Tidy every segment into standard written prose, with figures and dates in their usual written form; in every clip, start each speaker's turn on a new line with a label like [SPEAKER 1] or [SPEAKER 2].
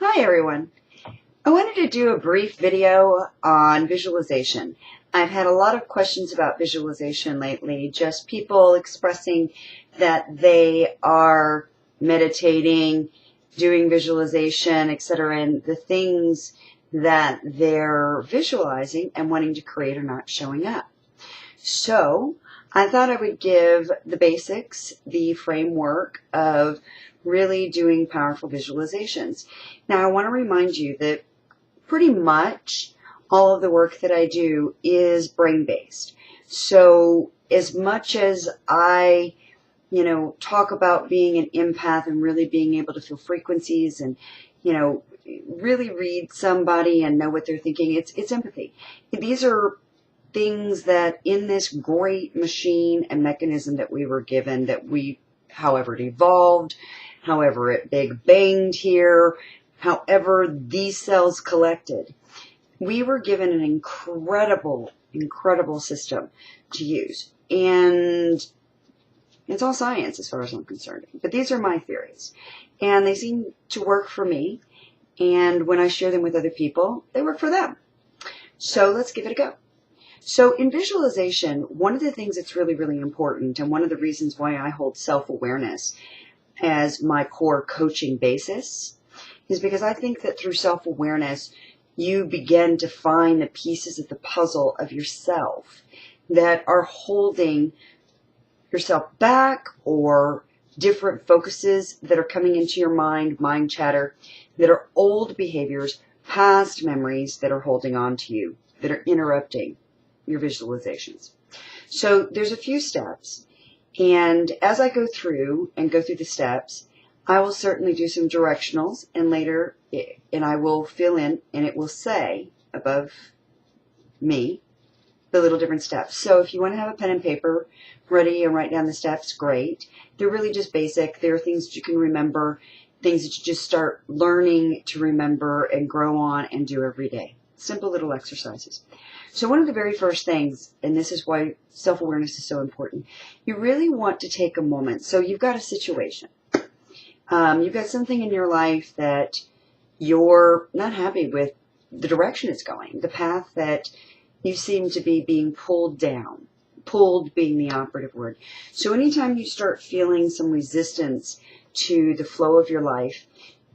[SPEAKER 1] Hi everyone. I wanted to do a brief video on visualization. I've had a lot of questions about visualization lately, just people expressing that they are meditating, doing visualization, etc., and the things that they're visualizing and wanting to create are not showing up. So I thought I would give the basics, the framework of really doing powerful visualizations. Now I want to remind you that pretty much all of the work that I do is brain-based. So as much as I, talk about being an empath and really being able to feel frequencies and, really read somebody and know what they're thinking, it's empathy. These are things that in this great machine and mechanism that we were given, that we, however it evolved, however it big banged here, however these cells collected, we were given an incredible system to use. And it's all science as far as I'm concerned. But these are my theories. And they seem to work for me. And when I share them with other people, they work for them. So let's give it a go. So in visualization, one of the things that's really, really important, and one of the reasons why I hold self-awareness as my core coaching basis, is because I think that through self-awareness, you begin to find the pieces of the puzzle of yourself that are holding yourself back, or different focuses that are coming into your mind chatter, that are old behaviors, past memories that are holding on to you, that are interrupting your visualizations. So there's a few steps, and as I go through the steps, I will certainly do some directionals, and later, and I will fill in, and it will say above me the little different steps. So if you want to have a pen and paper ready and write down the steps, great. They're really just basic. They're things that you can remember, things that you just start learning to remember and grow on and do every day. Simple little exercises. So one of the very first things, and this is why self-awareness is so important, you really want to take a moment. So you've got a situation. You've got something in your life that you're not happy with the direction it's going, the path that you seem to be being pulled down, pulled being the operative word. So anytime you start feeling some resistance to the flow of your life,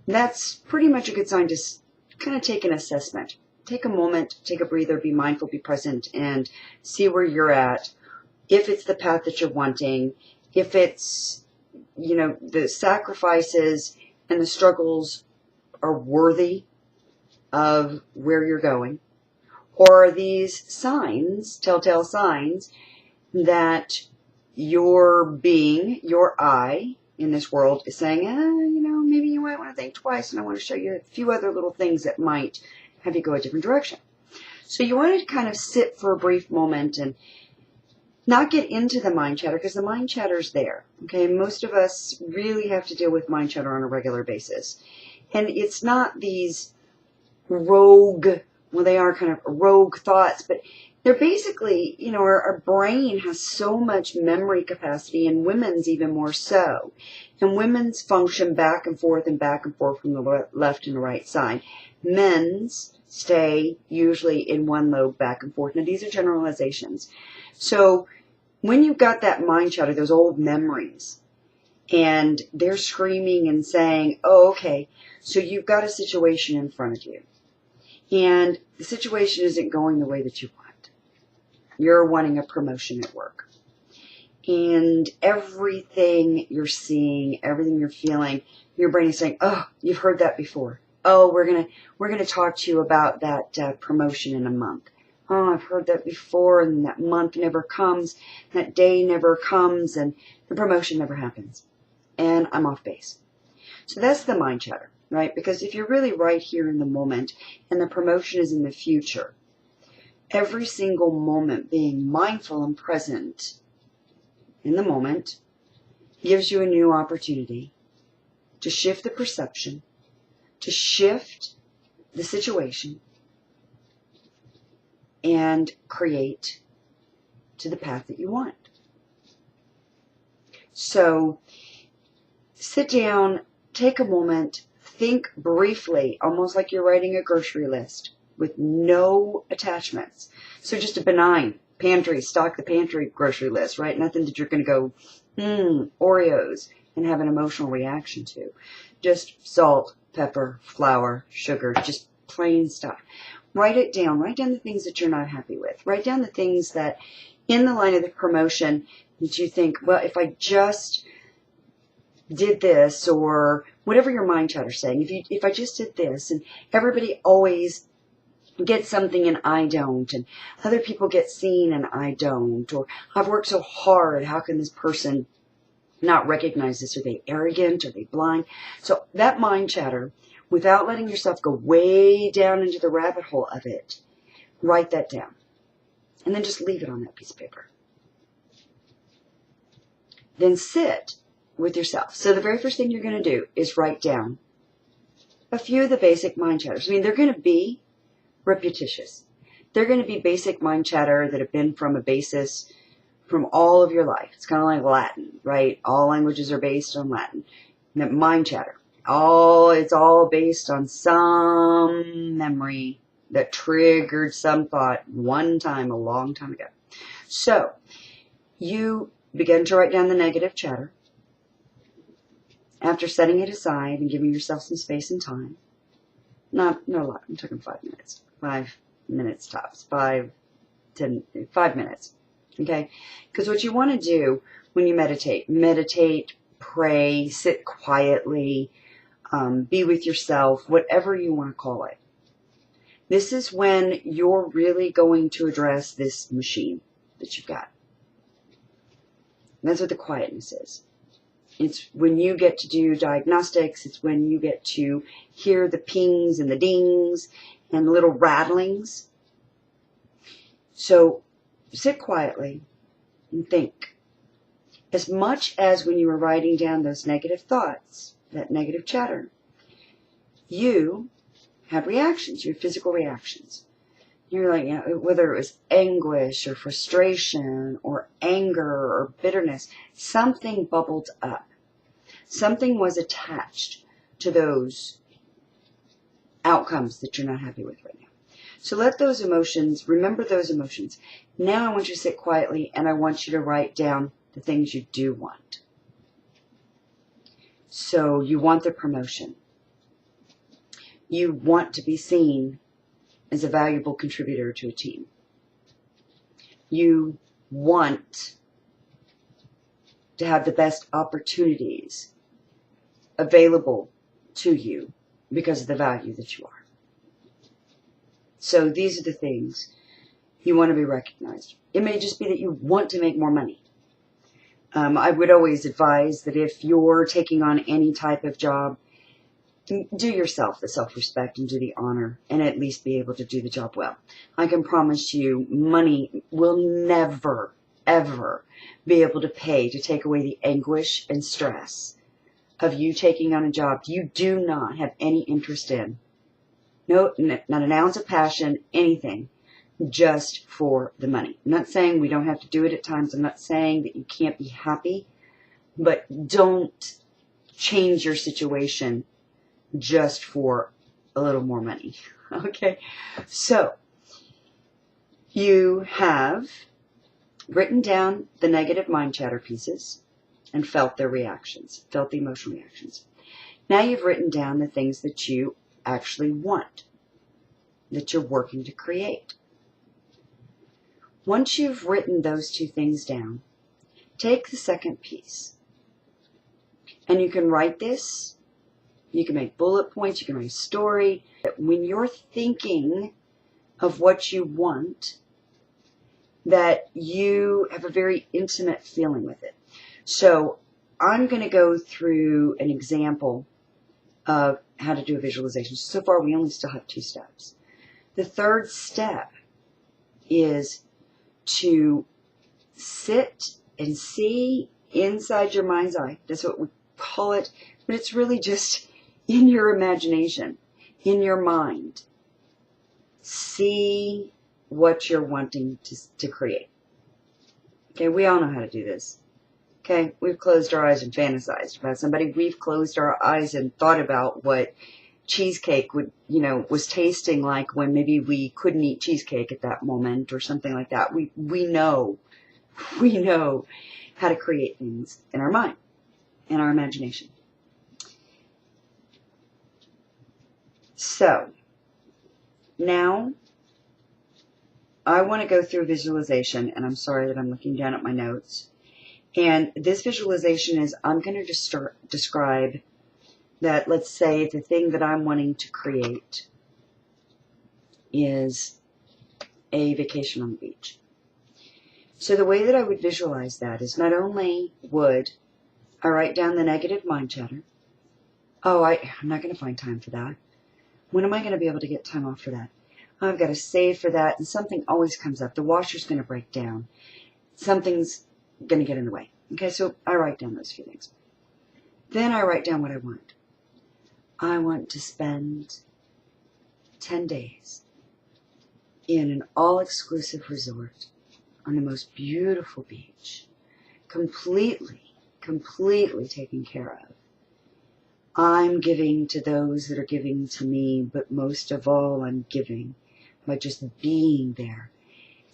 [SPEAKER 1] that's pretty much a good sign to kind of take an assessment. Take a moment, take a breather, be mindful, be present, and see where you're at. If it's the path that you're wanting, if it's, the sacrifices and the struggles are worthy of where you're going, or are these signs, telltale signs, that your being, your I in this world is saying, maybe you might want to think twice, and I want to show you a few other little things that might have you go a different direction. So you want to kind of sit for a brief moment and not get into the mind chatter, because the mind chatter's there. Okay, most of us really have to deal with mind chatter on a regular basis. And it's not these rogue, well, they are kind of rogue thoughts, but they're basically, our brain has so much memory capacity, and women's even more so. And women's function back and forth from the left and the right side. Men's stay usually in one lobe back and forth. Now, these are generalizations. So when you've got that mind chatter, those old memories, and they're screaming and saying, oh, okay, so you've got a situation in front of you, and the situation isn't going the way that you want. You're wanting a promotion at work. And everything you're seeing, everything you're feeling, your brain is saying, oh, you've heard that before. Oh, we're gonna talk to you about that promotion in a month. Oh, I've heard that before, and that month never comes, that day never comes, and the promotion never happens. And I'm off base. So that's the mind chatter, right? Because if you're really right here in the moment, and the promotion is in the future, every single moment being mindful and present in the moment gives you a new opportunity to shift the perception, to shift the situation, and create to the path that you want. So sit down, take a moment, think briefly, almost like you're writing a grocery list with no attachments. So just a benign pantry, stock the pantry grocery list, right? Nothing that you're going to go, Oreos, and have an emotional reaction to. Just salt, pepper, flour, sugar, just plain stuff. Write it down. Write down the things that you're not happy with. Write down the things that in the line of the promotion that you think, well, if I just did this, or whatever your mind chatter's saying, if I just did this, and everybody always gets something and I don't, and other people get seen and I don't, or I've worked so hard, how can this person not recognize this? Are they arrogant? Are they blind? So that mind chatter, without letting yourself go way down into the rabbit hole of it, write that down. And then just leave it on that piece of paper. Then sit with yourself. So the very first thing you're going to do is write down a few of the basic mind chatters. I mean, they're going to be repetitious. They're going to be basic mind chatter that have been from a basis from all of your life. It's kind of like Latin, right? All languages are based on Latin. Mind chatter. It's all based on some memory that triggered some thought one time, a long time ago. So you begin to write down the negative chatter. After setting it aside and giving yourself some space and time, not a lot, I'm talking 5 minutes. 5 minutes tops. 5 minutes. Okay? Because what you want to do when you meditate, pray, sit quietly, be with yourself, whatever you want to call it. This is when you're really going to address this machine that you've got. And that's what the quietness is. It's when you get to do diagnostics. It's when you get to hear the pings and the dings and the little rattlings. So sit quietly and think. As much as when you were writing down those negative thoughts, that negative chatter, you had reactions, your physical reactions. You're like, whether it was anguish or frustration or anger or bitterness, something bubbled up. Something was attached to those outcomes that you're not happy with right now. So let those emotions, remember those emotions. Now I want you to sit quietly and I want you to write down the things you do want. So you want the promotion. You want to be seen as a valuable contributor to a team. You want to have the best opportunities available to you because of the value that you are. So these are the things you want to be recognized. It may just be that you want to make more money. I would always advise that if you're taking on any type of job, do yourself the self-respect and do the honor and at least be able to do the job well. I can promise you money will never, ever be able to pay to take away the anguish and stress of you taking on a job you do not have any interest in. No, not an ounce of passion, anything, just for the money. I'm not saying we don't have to do it at times. I'm not saying that you can't be happy, but don't change your situation just for a little more money. Okay, so you have written down the negative mind chatter pieces and felt their reactions, felt the emotional reactions. Now you've written down the things that you actually want, that you're working to create. Once you've written those two things down, take the second piece. And you can write this, you can make bullet points, you can write a story. When you're thinking of what you want, that you have a very intimate feeling with it. So I'm going to go through an example of how to do a visualization. So far, we only still have 2 steps. The third step is to sit and see inside your mind's eye. That's what we call it, but it's really just in your imagination, in your mind. See what you're wanting to create. Okay, we all know how to do this. Okay, we've closed our eyes and fantasized about somebody. We've closed our eyes and thought about what cheesecake would, was tasting like when maybe we couldn't eat cheesecake at that moment or something like that. We know how to create things in our mind, in our imagination. So now I want to go through visualization, and I'm sorry that I'm looking down at my notes. And this visualization is, I'm going to just describe that, let's say the thing that I'm wanting to create is a vacation on the beach. So the way that I would visualize that is, not only would I write down the negative mind chatter. Oh, I'm not going to find time for that. When am I going to be able to get time off for that? I've got to save for that, and something always comes up. The washer's going to break down. Something's going to get in the way. Okay, so I write down those few things. Then I write down what I want. I want to spend 10 days in an all-exclusive resort on the most beautiful beach, completely taken care of. I'm giving to those that are giving to me, but most of all, I'm giving by just being there.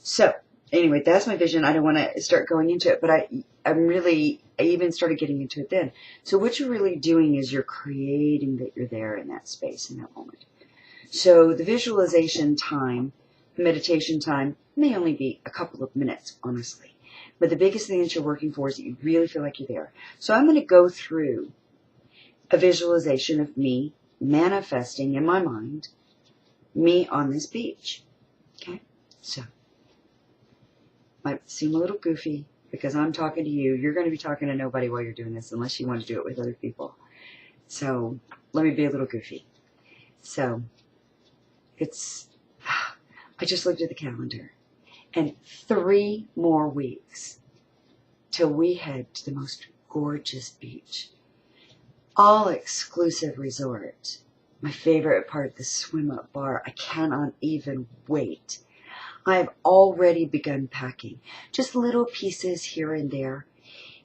[SPEAKER 1] So, anyway, that's my vision. I don't want to start going into it, but I even started getting into it then. So what you're really doing is you're creating that you're there in that space, in that moment. So the visualization time, the meditation time, may only be a couple of minutes, honestly. But the biggest thing that you're working for is that you really feel like you're there. So I'm going to go through a visualization of me manifesting in my mind, me on this beach. Okay? So, might seem a little goofy because I'm talking to you. You're going to be talking to nobody while you're doing this unless you want to do it with other people. So, let me be a little goofy. So, I just looked at the calendar, and 3 more weeks till we head to the most gorgeous beach. All-exclusive resort. My favorite part, the swim-up bar. I cannot even wait. I've already begun packing. Just little pieces here and there.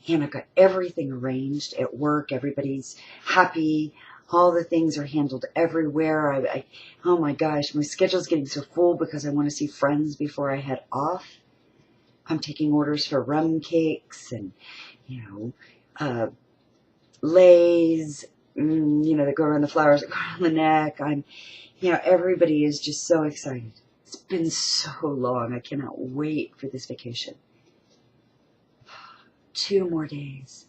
[SPEAKER 1] And I've got everything arranged at work. Everybody's happy. All the things are handled everywhere. Oh my gosh, my schedule's getting so full because I want to see friends before I head off. I'm taking orders for rum cakes and, lays, that go around the flowers that go around the neck. Everybody is just so excited. It's been so long. I cannot wait for this vacation. 2 more days.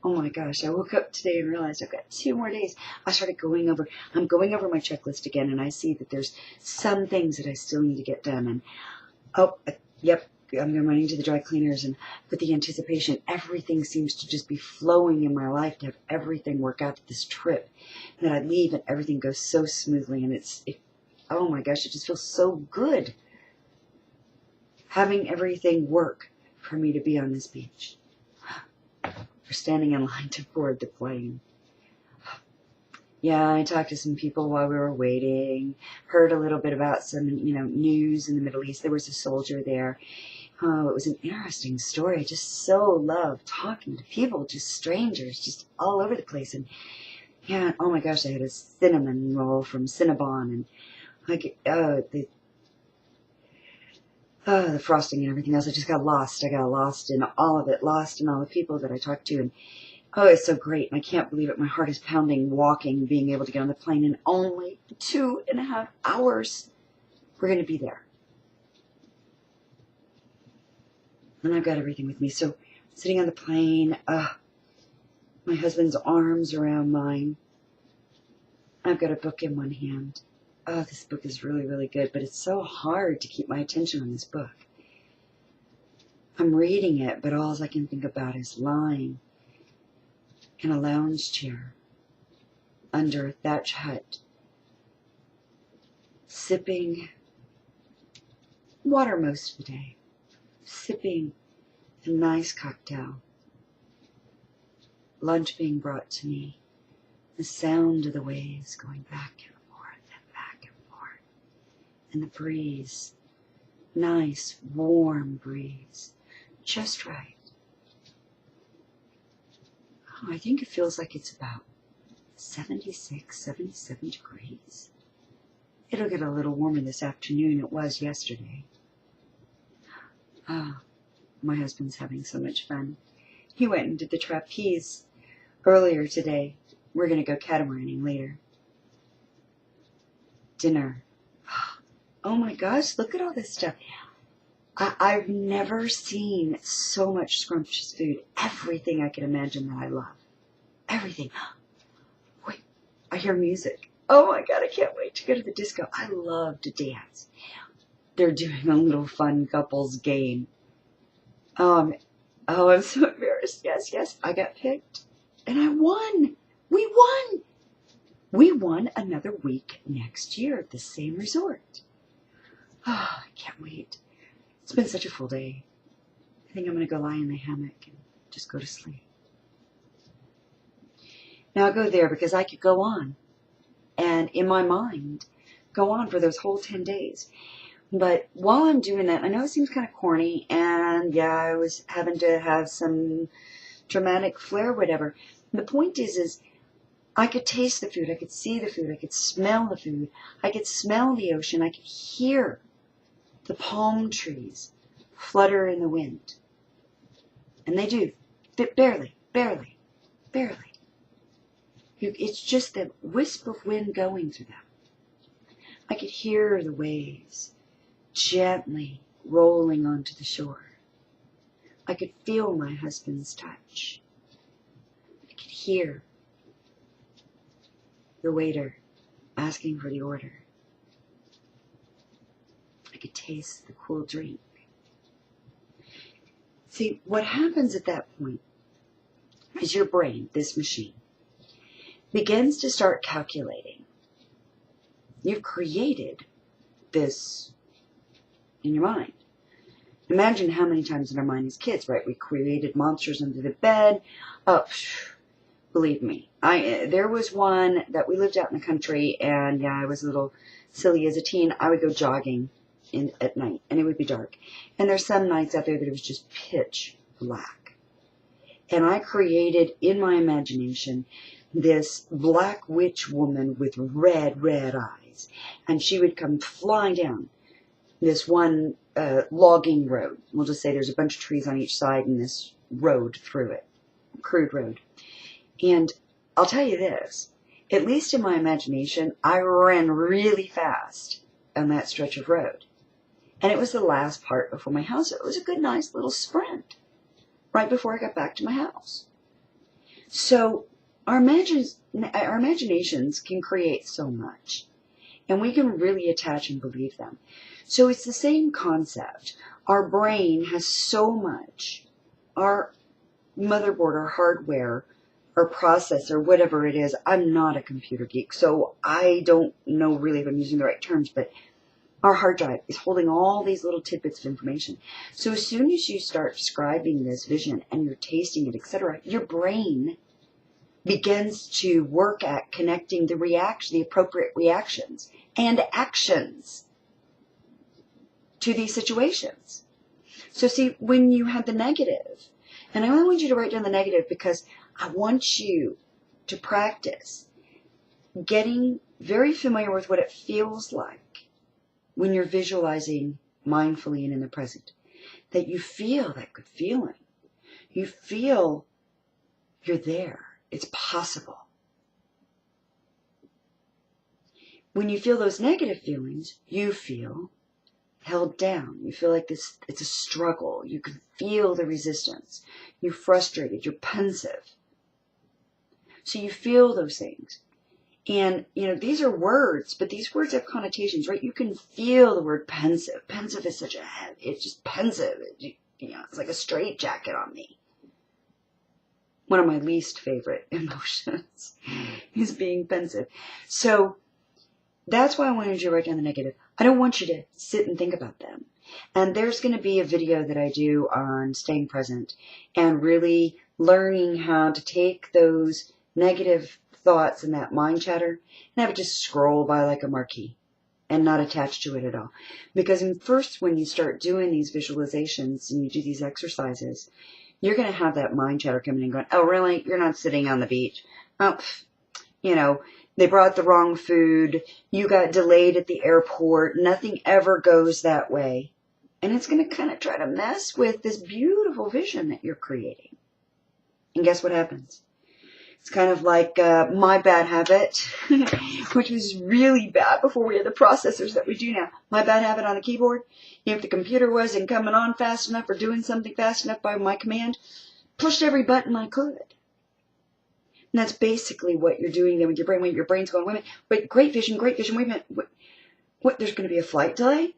[SPEAKER 1] Oh my gosh, I woke up today and realized I've got 2 more days. I'm going over my checklist again, and I see that there's some things that I still need to get done. And, yep, I'm running to the dry cleaners, but the anticipation, everything seems to just be flowing in my life to have everything work out this trip. And then I leave and everything goes so smoothly, and oh my gosh, it just feels so good having everything work for me to be on this beach. We're standing in line to board the plane. Yeah, I talked to some people while we were waiting, heard a little bit about some, news in the Middle East. There was a soldier there. Oh, it was an interesting story. I just so love talking to people, just strangers, just all over the place. And yeah, oh my gosh, I had a cinnamon roll from Cinnabon, and the frosting and everything else. I just got lost. I got lost in all of it, lost in all the people that I talked to. And oh, it's so great. And I can't believe it. My heart is pounding, walking, being able to get on the plane in only 2.5 hours. We're going to be there. And I've got everything with me. So sitting on the plane, my husband's arms around mine. I've got a book in one hand. Oh, this book is really, really good, but it's so hard to keep my attention on this book. I'm reading it, but all I can think about is lying in a lounge chair under a thatch hut, sipping water most of the day, sipping a nice cocktail, lunch being brought to me, the sound of the waves going back and forth, and the breeze, nice warm breeze, just right. I think it feels like it's about 76, 77 degrees. It'll get a little warmer this afternoon. It was yesterday. Ah, my husband's having so much fun. He went and did the trapeze earlier today. We're going to go catamaraning later. Dinner. Oh my gosh, look at all this stuff. I've never seen so much scrumptious food. Everything I can imagine that I love. Everything. Wait, I hear music. Oh my God, I can't wait to go to the disco. I love to dance. They're doing a little fun couples game. Oh, I'm so embarrassed. Yes, I got picked. And I won. We won. We won another week next year at the same resort. Oh, I can't wait. It's been such a full day. I think I'm going to go lie in the hammock and just go to sleep. Now I'll go there because I could go on. And in my mind, go on for those whole 10 days. But while I'm doing that, I know it seems kind of corny, and yeah, I was having to have some dramatic flair, whatever. The point is I could taste the food, I could see the food, I could smell the food, I could smell the ocean, I could hear the palm trees flutter in the wind. And they do, barely. It's just the wisp of wind going through them. I could hear the waves gently rolling onto the shore. I could feel my husband's touch. I could hear the waiter asking for the order. I could taste the cool drink. See, what happens at that point is your brain, this machine, begins to start calculating. You've created this in your mind. Imagine how many times in our mind as kids, right? We created monsters under the bed. Oh, believe me. There was one that we lived out in the country, and yeah, I was a little silly as a teen. I would go jogging at night, and it would be dark. And there's some nights out there that it was just pitch black. And I created in my imagination this black witch woman with red eyes. And she would come flying down this one logging road. We'll just say there's a bunch of trees on each side and this road through it, crude road. And I'll tell you this, at least in my imagination, I ran really fast on that stretch of road. And it was the last part before my house. It was a good, nice little sprint right before I got back to my house. So our imaginations can create so much. And we can really attach and believe them. So it's the same concept. Our brain has so much. Our motherboard, our hardware, our processor, whatever it is. I'm not a computer geek, so I don't know really if I'm using the right terms, but our hard drive is holding all these little tidbits of information. So as soon as you start describing this vision and you're tasting it, etc., your brain begins to work at connecting the appropriate reactions and actions to these situations. So see, when you have the negative, and I only want you to write down the negative because I want you to practice getting very familiar with what it feels like when you're visualizing mindfully and in the present. That you feel that good feeling. You feel you're there. It's possible. When you feel those negative feelings, you feel held down. You feel like it's a struggle. You can feel the resistance. You're frustrated. You're pensive. So you feel those things. And, these are words, but these words have connotations, right? You can feel the word pensive. Pensive is it's just pensive. It's like a straitjacket on me. One of my least favorite emotions is being pensive. So that's why I wanted you to write down the negative. I don't want you to sit and think about them. And there's going to be a video that I do on staying present and really learning how to take those negative thoughts and that mind chatter and have it just scroll by like a marquee and not attach to it at all. Because first, when you start doing these visualizations and you do these exercises, you're going to have that mind chatter coming in going, oh, really? You're not sitting on the beach. Oh, you know, they brought the wrong food. You got delayed at the airport. Nothing ever goes that way. And it's going to kind of try to mess with this beautiful vision that you're creating. And guess what happens? It's kind of like my bad habit, which was really bad before we had the processors that we do now. My bad habit on a keyboard. If the computer wasn't coming on fast enough or doing something fast enough by my command, pushed every button I could. And that's basically what you're doing then with your brain. When your brain's going, wait, great vision, wait a minute. What, there's going to be a flight delay?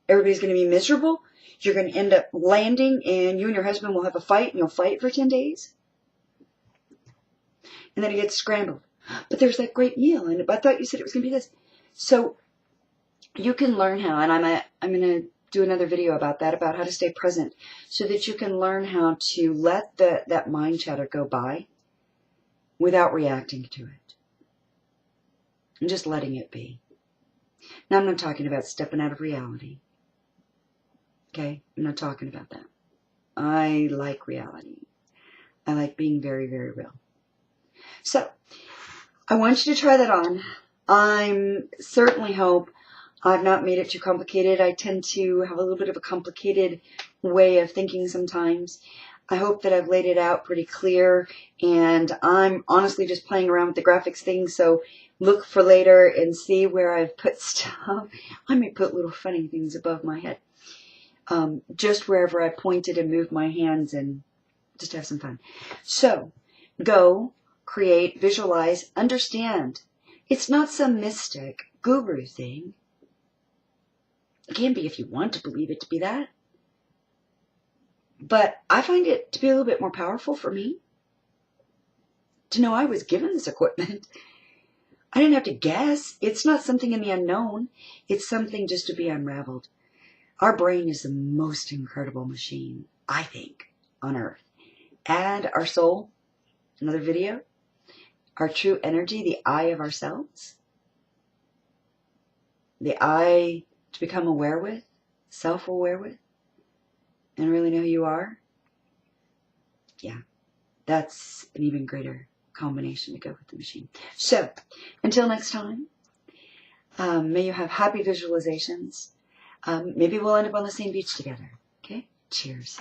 [SPEAKER 1] Everybody's going to be miserable? You're going to end up landing and you and your husband will have a fight and you'll fight for 10 days? And then it gets scrambled. But there's that great meal, and I thought you said it was going to be this. So you can learn how, and I'm going to do another video about that, about how to stay present, so that you can learn how to let that mind chatter go by without reacting to it. And just letting it be. Now, I'm not talking about stepping out of reality. Okay? I'm not talking about that. I like reality. I like being very, very real. So, I want you to try that on. I certainly hope I've not made it too complicated. I tend to have a little bit of a complicated way of thinking sometimes. I hope that I've laid it out pretty clear, and I'm honestly just playing around with the graphics thing, so look for later and see where I've put stuff. I may put little funny things above my head. Just wherever I pointed and moved my hands and just have some fun. So, go, create, visualize, understand. It's not some mystic guru thing. It can be if you want to believe it to be that. But I find it to be a little bit more powerful for me to know I was given this equipment. I didn't have to guess. It's not something in the unknown. It's something just to be unraveled. Our brain is the most incredible machine, I think, on earth. And our soul, another video, our true energy, the I of ourselves, the I to become aware with, self-aware with, and really know who you are. Yeah, that's an even greater combination to go with the machine. So, until next time, may you have happy visualizations. Maybe we'll end up on the same beach together. Okay? Cheers.